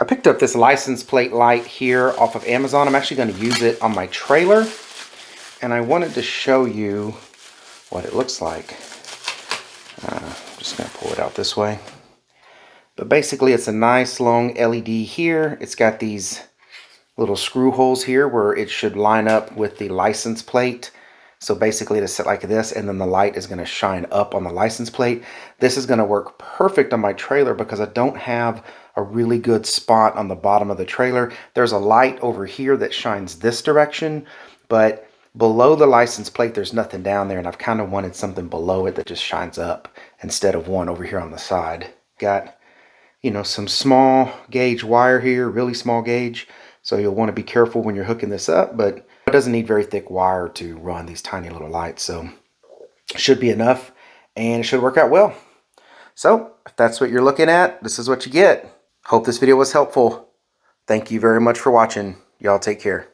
I picked up this license plate light here off of Amazon. I'm actually going to use it on my trailer, and I wanted to show you what it looks like. I'm just going to pull it out this way. But basically it's a nice long LED here. It's got these little screw holes here where it should line up with the license plate. So basically it's set like this, and then the light is going to shine up on the license plate. This is going to work perfect on my trailer because I don't have a really good spot on the bottom of the trailer. There's a light over here that shines this direction, but below the license plate there's nothing down there, and I've kind of wanted something below it that just shines up instead of one over here on the side. Got, you know, some small gauge wire here, really small gauge. So you'll want to be careful when you're hooking this up, but it doesn't need very thick wire to run these tiny little lights. So it should be enough, and it should work out well. So if that's what you're looking at, this is what you get. Hope this video was helpful. Thank you very much for watching. Y'all take care.